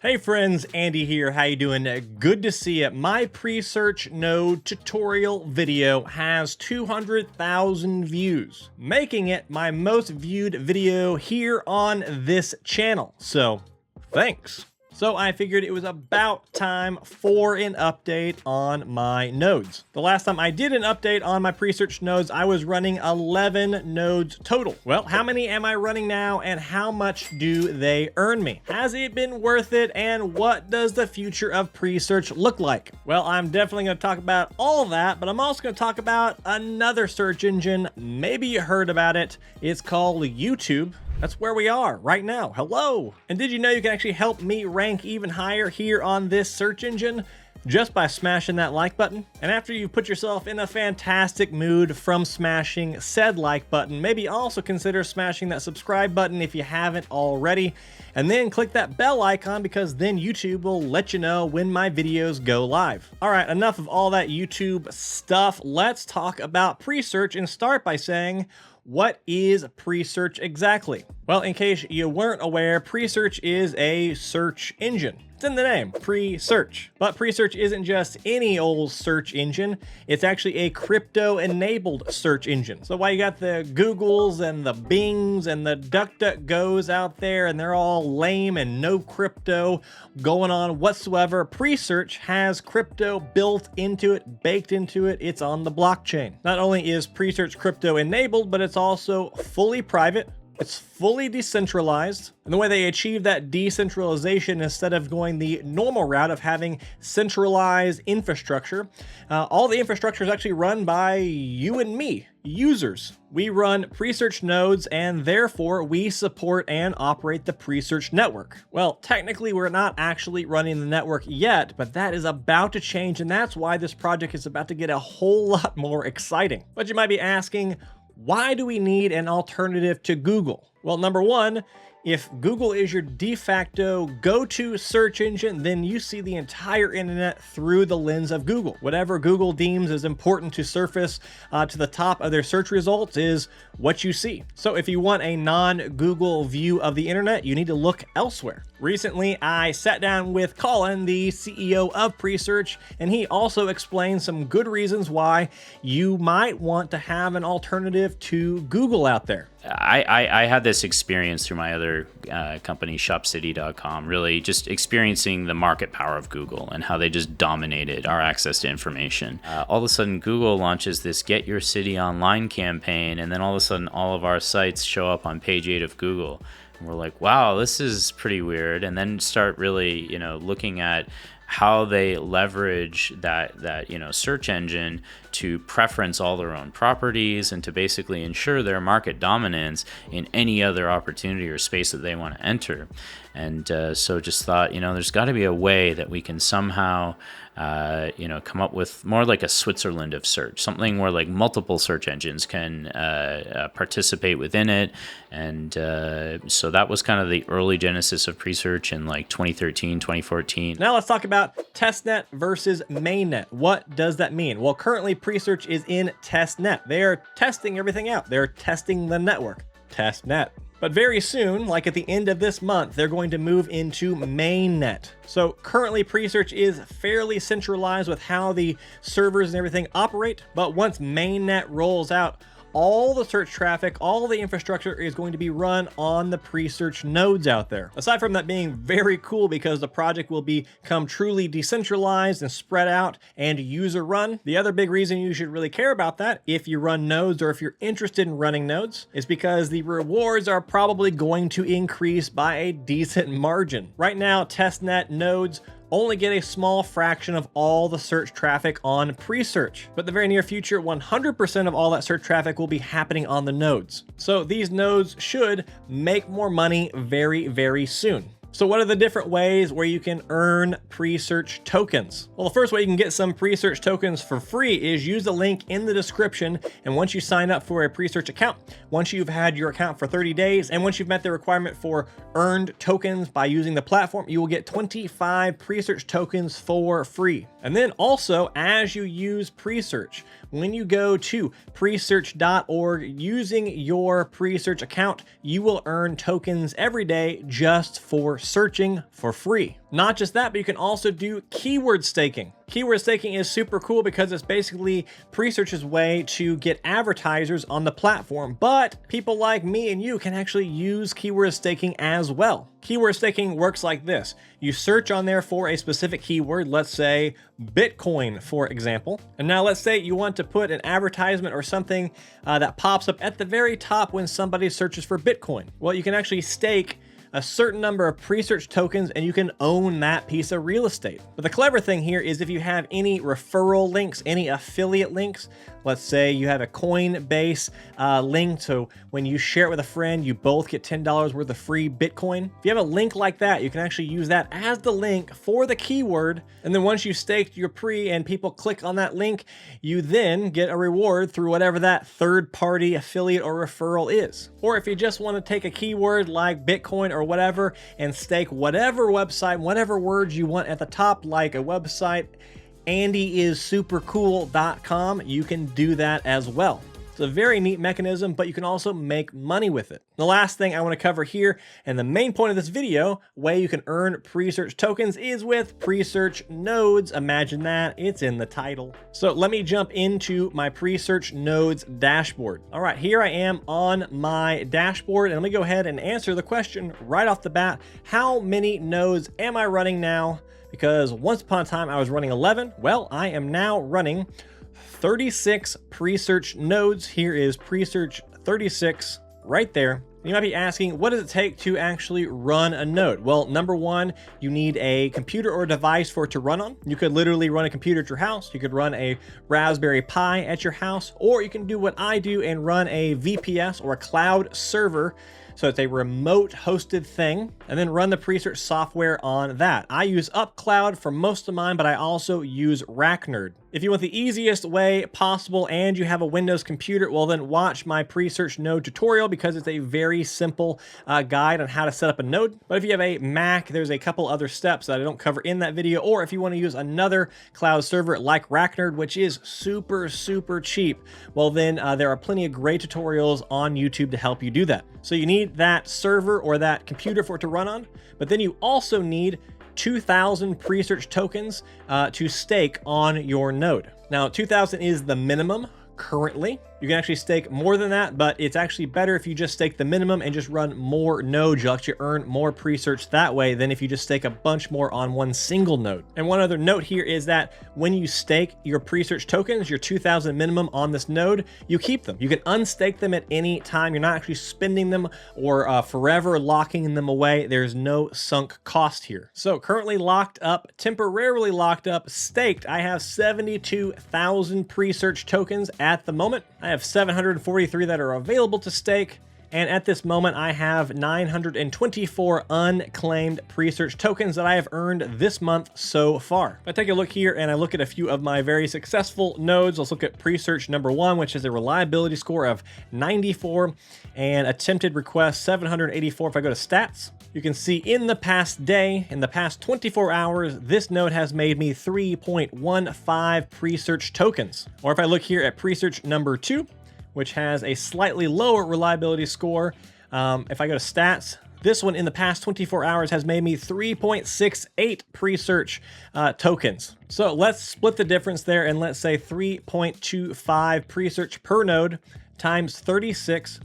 Hey friends, Andy here. How you doing? Good to see you. My Presearch node tutorial video has 200,000 views, making it my most viewed video here on this channel. So, thanks. So I figured it was about time for an update on my nodes. The last time I did an update on my Presearch nodes, I was running 11 nodes total. Well, how many am I running now and how much do they earn me? Has it been worth it, and what does the future of Presearch look like? Well, I'm definitely going to talk about all that, but I'm also going to talk about another search engine. Maybe you heard about it. It's called YouTube. That's where we are right now. Hello. And did you know you can actually help me rank even higher here on this search engine just by smashing that like button? And after you put yourself in a fantastic mood from smashing said like button, maybe also consider smashing that subscribe button if you haven't already, and then click that bell icon because then YouTube will let you know when my videos go live. All right, enough of all that YouTube stuff. Let's talk about Presearch and start by saying, what is Presearch exactly? Well, in case you weren't aware, Presearch is a search engine. It's in the name, Presearch. But Presearch isn't just any old search engine. It's actually a crypto-enabled search engine. So while you got the Googles and the Bings and the DuckDuckGos out there, and they're all lame and no crypto going on whatsoever, Presearch has crypto built into it, baked into it. It's on the blockchain. Not only is Presearch crypto-enabled, but it's also fully private. It's fully decentralized, and the way they achieve that decentralization, instead of going the normal route of having centralized infrastructure, all the infrastructure is actually run by you and me, users. We run Presearch nodes, and therefore we support and operate the Presearch network. Well, technically we're not actually running the network yet, but that is about to change, and that's why this project is about to get a whole lot more exciting. But you might be asking, why do we need an alternative to Google? Well, number one, if Google is your de facto go-to search engine, then you see the entire internet through the lens of Google. Whatever Google deems as important to surface to the top of their search results is what you see. So if you want a non-Google view of the internet, you need to look elsewhere. Recently, I sat down with Colin, the CEO of Presearch, and he also explained some good reasons why you might want to have an alternative to Google out there. I had this experience through my other company, shopcity.com, really just experiencing the market power of Google and how they just dominated our access to information. All of a sudden, Google launches this Get Your City Online campaign, and then all of a sudden, all of our sites show up on page 8 of Google. And we're like, wow, this is pretty weird. And then start really, looking at how they leverage that search engine to preference all their own properties and to basically ensure their market dominance in any other opportunity or space that they want to enter. And so just thought, there's got to be a way that we can somehow come up with more like a Switzerland of search, something where like multiple search engines can participate within it. And so that was kind of the early genesis of Presearch in like 2013, 2014. Now let's talk about testnet versus mainnet. What does that mean? Well, currently Presearch is in testnet. They are testing everything out. They're testing the network, testnet. But very soon, like at the end of this month, they're going to move into mainnet. So currently Presearch is fairly centralized with how the servers and everything operate. But once mainnet rolls out, all the search traffic, all the infrastructure is going to be run on the Presearch nodes out there. Aside from that being very cool because the project will become truly decentralized and spread out and user run, the other big reason you should really care about that if you run nodes or if you're interested in running nodes is because the rewards are probably going to increase by a decent margin. Right now, testnet nodes only get a small fraction of all the search traffic on Presearch. But in the very near future, 100% of all that search traffic will be happening on the nodes. So these nodes should make more money very, very soon. So what are the different ways where you can earn Presearch tokens? Well, the first way you can get some Presearch tokens for free is use the link in the description. And once you sign up for a Presearch account, once you've had your account for 30 days, and once you've met the requirement for earned tokens by using the platform, you will get 25 Presearch tokens for free. And then also, as you use Presearch, when you go to presearch.org using your Presearch account, you will earn tokens every day just for searching for free. Not just that, but you can also do keyword staking. Keyword staking is super cool because it's basically Presearch's way to get advertisers on the platform, but people like me and you can actually use keyword staking as well. Keyword staking works like this. You search on there for a specific keyword, let's say Bitcoin, for example. And now let's say you want to put an advertisement or something that pops up at the very top when somebody searches for Bitcoin. Well, you can actually stake a certain number of Presearch tokens and you can own that piece of real estate. But the clever thing here is if you have any referral links, any affiliate links, let's say you have a Coinbase link, so when you share it with a friend, you both get $10 worth of free Bitcoin. If you have a link like that, you can actually use that as the link for the keyword. And then once you've staked your pre and people click on that link, you then get a reward through whatever that third-party affiliate or referral is. Or if you just want to take a keyword like Bitcoin or whatever and stake whatever website, whatever words you want at the top, like a website, andyissupercool.com, you can do that as well. It's a very neat mechanism, but you can also make money with it. The last thing I want to cover here, and the main point of this video, way you can earn Presearch tokens, is with Presearch nodes. Imagine that, it's in the title. So let me jump into my Presearch nodes dashboard. All right, here I am on my dashboard, and let me go ahead and answer the question right off the bat. How many nodes am I running now? Because once upon a time I was running 11. Well, I am now running 36 Presearch nodes. Here is Presearch 36 right there. You might be asking, what does it take to actually run a node? Well, number one, you need a computer or device for it to run on. You could literally run a computer at your house. You could run a Raspberry Pi at your house, or you can do what I do and run a VPS or a cloud server. So it's a remote hosted thing, and then run the Presearch software on that. I use UpCloud for most of mine, but I also use Racknerd. If you want the easiest way possible and you have a Windows computer, well then watch my Presearch node tutorial because it's a very simple guide on how to set up a node. But if you have a Mac, there's a couple other steps that I don't cover in that video, or if you want to use another cloud server like Racknerd, which is super cheap, well then there are plenty of great tutorials on YouTube to help you do that. So you need that server or that computer for it to run on, but then you also need 2,000 Presearch tokens to stake on your node. Now, 2,000 is the minimum currently. You can actually stake more than that, but it's actually better if you just stake the minimum and just run more nodes. You'll actually earn more Presearch that way than if you just stake a bunch more on one single node. And one other note here is that when you stake your Presearch tokens, your 2,000 minimum on this node, you keep them. You can unstake them at any time. You're not actually spending them or forever locking them away. There's no sunk cost here. So currently locked up, temporarily locked up, staked, I have 72,000 Presearch tokens at the moment. I have 743 that are available to stake, and at this moment I have 924 unclaimed Presearch tokens that I have earned this month so far. If I take a look here and I look at a few of my very successful nodes, let's look at Presearch number 1, which is a reliability score of 94 and attempted requests 784. If I go to stats, you can see in the past day, in the past 24 hours, this node has made me 3.15 Presearch tokens. Or if I look here at Presearch number 2, which has a slightly lower reliability score, if I go to stats, this one in the past 24 hours has made me 3.68 Presearch tokens. So let's split the difference there and let's say 3.25 Presearch per node times 36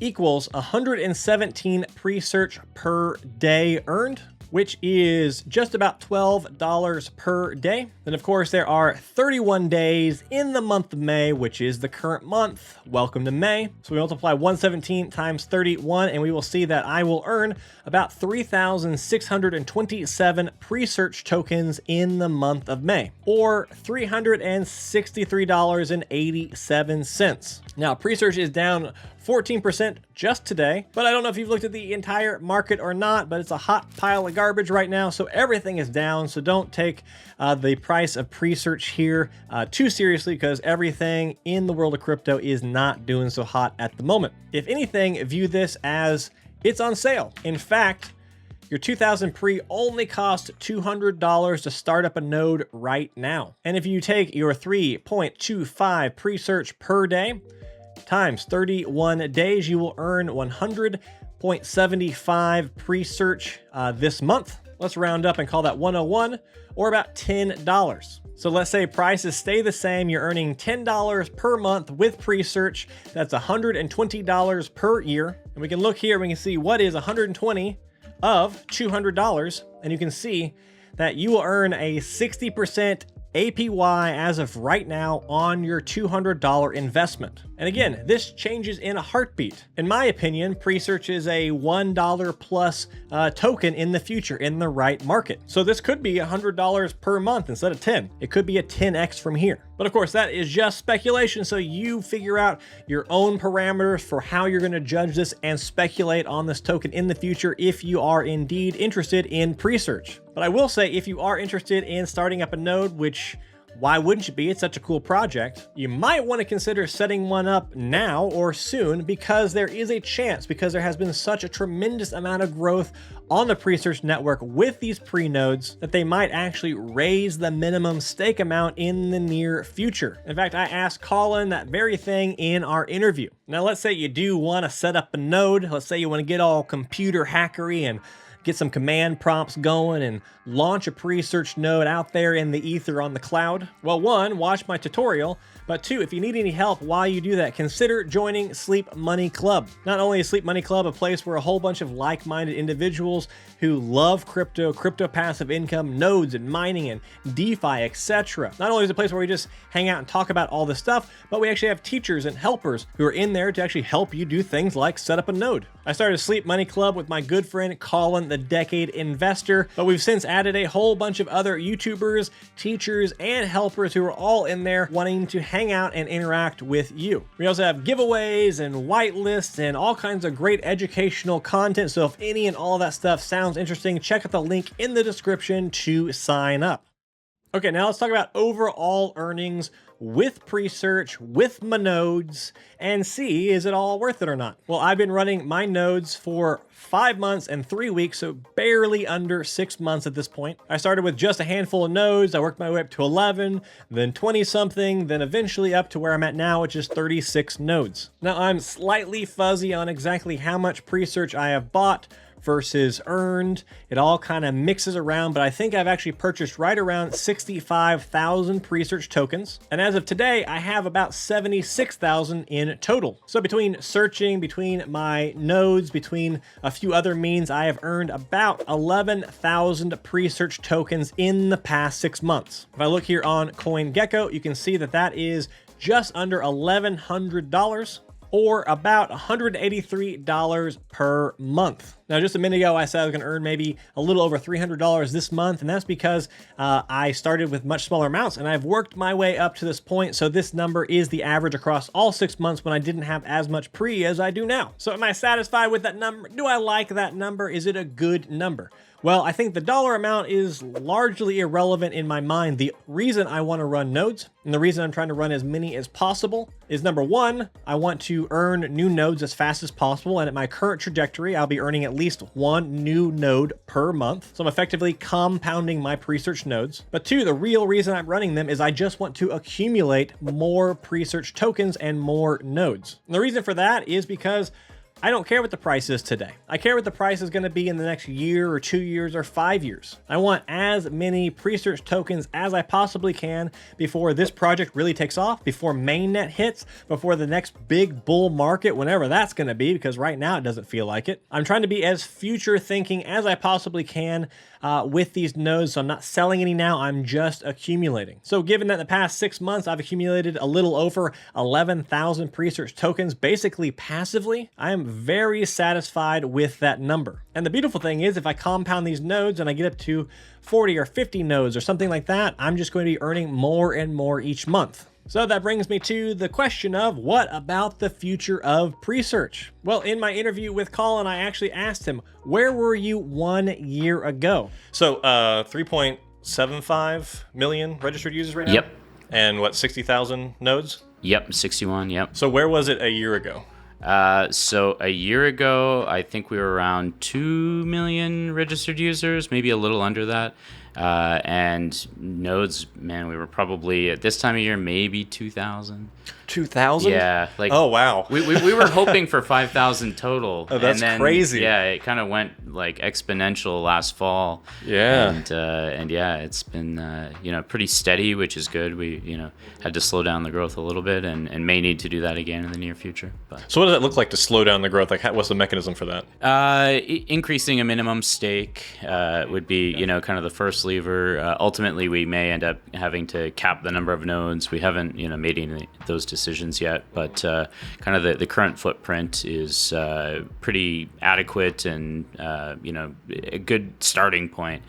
equals 117 Presearch per day earned, which is just about $12 per day. Then of course there are 31 days in the month of May, which is the current month. Welcome to May. So we multiply 117 times 31 and we will see that I will earn about 3,627 Presearch tokens in the month of May, or $363.87. Now Presearch is down 14% just today, but I don't know if you've looked at the entire market or not, but it's a hot pile of garbage right now, so everything is down. So don't take the price of Presearch here too seriously, because everything in the world of crypto is not doing so hot at the moment. If anything, view this as it's on sale. In fact, your 2,000 pre only cost $200 to start up a node right now. And if you take your 3.25 Presearch per day times 31 days, you will earn 100 0.75 Presearch this month. Let's round up and call that 101, or about $10. So let's say prices stay the same. You're earning $10 per month with Presearch. That's $120 per year. And we can look here, we can see what is 120 of $200. And you can see that you will earn a 60% APY as of right now on your $200 investment. And again, this changes in a heartbeat. In my opinion, Presearch is a $1 plus token in the future in the right market. So this could be $100 per month instead of 10. It could be a 10x from here. But of course, that is just speculation. So you figure out your own parameters for how you're going to judge this and speculate on this token in the future if you are indeed interested in Presearch. But I will say, if you are interested in starting up a node, which why wouldn't you be? It's such a cool project. You might want to consider setting one up now or soon, because there is a chance, because there has been such a tremendous amount of growth on the Presearch network with these pre-nodes, that they might actually raise the minimum stake amount in the near future. In fact, I asked Colin that very thing in our interview. Now, let's say you do want to set up a node. Let's say you want to get all computer hackery and get some command prompts going and launch a Presearch node out there in the ether on the cloud. Well, one, watch my tutorial, but two, if you need any help while you do that, consider joining Sleep Money Club. Not only is Sleep Money Club a place where a whole bunch of like-minded individuals who love crypto passive income, nodes and mining and DeFi, etc. Not only is it a place where we just hang out and talk about all this stuff, but we actually have teachers and helpers who are in there to actually help you do things like set up a node. I started Sleep Money Club with my good friend Colin, the Decade Investor, but we've since added a whole bunch of other YouTubers, teachers, and helpers who are all in there wanting to hang out and interact with you. We also have giveaways and whitelists and all kinds of great educational content. So if any and all that stuff sounds interesting, check out the link in the description to sign up. Okay, now let's talk about overall earnings with Presearch, with my nodes, and see, is it all worth it or not? Well, I've been running my nodes for 5 months and 3 weeks, so barely under 6 months at this point. I started with just a handful of nodes. I worked my way up to 11, then 20 something, then eventually up to where I'm at now, which is 36 nodes. Now, I'm slightly fuzzy on exactly how much Presearch I have bought versus earned. It all kind of mixes around, but I think I've actually purchased right around 65,000 Presearch tokens. And as of today, I have about 76,000 in total. So between searching, between my nodes, between a few other means, I have earned about 11,000 Presearch tokens in the past 6 months. If I look here on CoinGecko, you can see that that is just under $1,100, or about $183 per month. Now, just a minute ago, I said I was going to earn maybe a little over $300 this month, and that's because I started with much smaller amounts, and I've worked my way up to this point, so this number is the average across all 6 months when I didn't have as much pre as I do now. So am I satisfied with that number? Do I like that number? Is it a good number? Well, I think the dollar amount is largely irrelevant in my mind. The reason I want to run nodes, and the reason I'm trying to run as many as possible, is number one, I want to earn new nodes as fast as possible, and at my current trajectory, I'll be earning at least one new node per month. So I'm effectively compounding my Presearch nodes. But two, the real reason I'm running them is I just want to accumulate more Presearch tokens and more nodes. And the reason for that is because I don't care what the price is today. I care what the price is going to be in the next year or 2 years or 5 years. I want as many Presearch tokens as I possibly can before this project really takes off, before mainnet hits, before the next big bull market, whenever that's going to be, because right now it doesn't feel like it. I'm trying to be as future thinking as I possibly can with these nodes. So I'm not selling any now, I'm just accumulating. So given that in the past 6 months, I've accumulated a little over 11,000 Presearch tokens, basically passively, I am very satisfied with that number. And the beautiful thing is, if I compound these nodes and I get up to 40 or 50 nodes or something like that, I'm just going to be earning more and more each month. So that brings me to the question of, what about the future of Presearch? Well, in my interview with Colin, I actually asked him, where were you 1 year ago? So 3.75 million registered users right now? Yep. And what, 60,000 nodes? Yep, 61, yep. So where was it a year ago? So a year ago, I think we were around 2 million registered users, maybe a little under that. And nodes, man, we were probably at this time of year, maybe 2,000. 2,000? Yeah. Like, oh, wow. we were hoping for 5,000 total. Oh, that's and then, crazy. Yeah, it kind of went like exponential last fall. Yeah. And yeah, it's been, pretty steady, which is good. We, had to slow down the growth a little bit and may need to do that again in the near future. But. So what does it look like to slow down the growth? Like, what's the mechanism for that? Increasing a minimum stake would be, kind of the first lever. Ultimately, we may end up having to cap the number of nodes. We haven't, made any of those decisions yet, but kind of the current footprint is pretty adequate and, a good starting point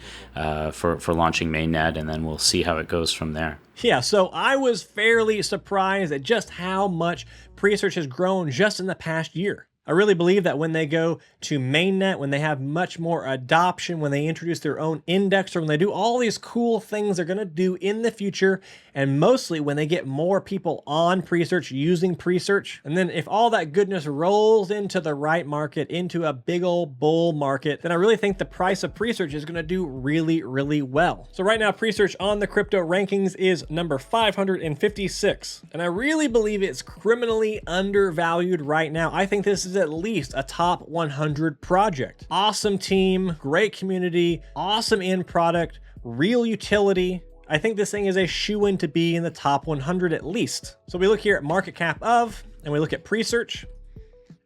for launching mainnet, and then we'll see how it goes from there. Yeah, so I was fairly surprised at just how much Presearch has grown just in the past year. I really believe that when they go to mainnet, when they have much more adoption, when they introduce their own indexer, when they do all these cool things they're going to do in the future, and mostly when they get more people on Presearch using Presearch, and then if all that goodness rolls into the right market, into a big old bull market, then I really think the price of Presearch is going to do really, really well. So right now, Presearch on the crypto rankings is number 556, and I really believe it's criminally undervalued right now. I think this is at least a top 100 project. Awesome team, great community, awesome end product, real utility. I think this thing is a shoo-in to be in the top 100 at least. So we look here at market cap of, and we look at Presearch,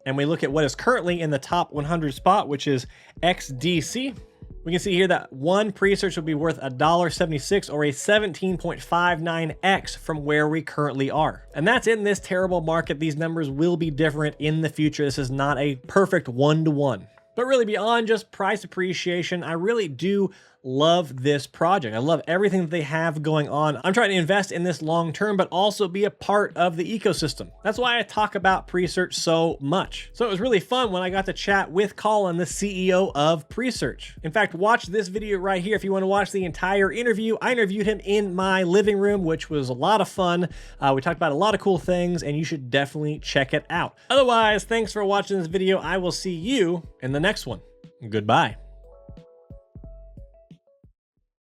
and we look at what is currently in the top 100 spot, which is XDC. We can see here that one Presearch will be worth $1.76 or a 17.59x from where we currently are. And that's in this terrible market. These numbers will be different in the future. This is not a perfect one-to-one. But really, beyond just price appreciation, I really do love this project. I love everything that they have going on. I'm trying to invest in this long term, but also be a part of the ecosystem. That's why I talk about Presearch so much. So it was really fun when I got to chat with Colin, the CEO of Presearch. In fact, watch this video right here if you want to watch the entire interview. I interviewed him in my living room, which was a lot of fun. We talked about a lot of cool things, and you should definitely check it out. Otherwise, thanks for watching this video. I will see you in the next one. Goodbye.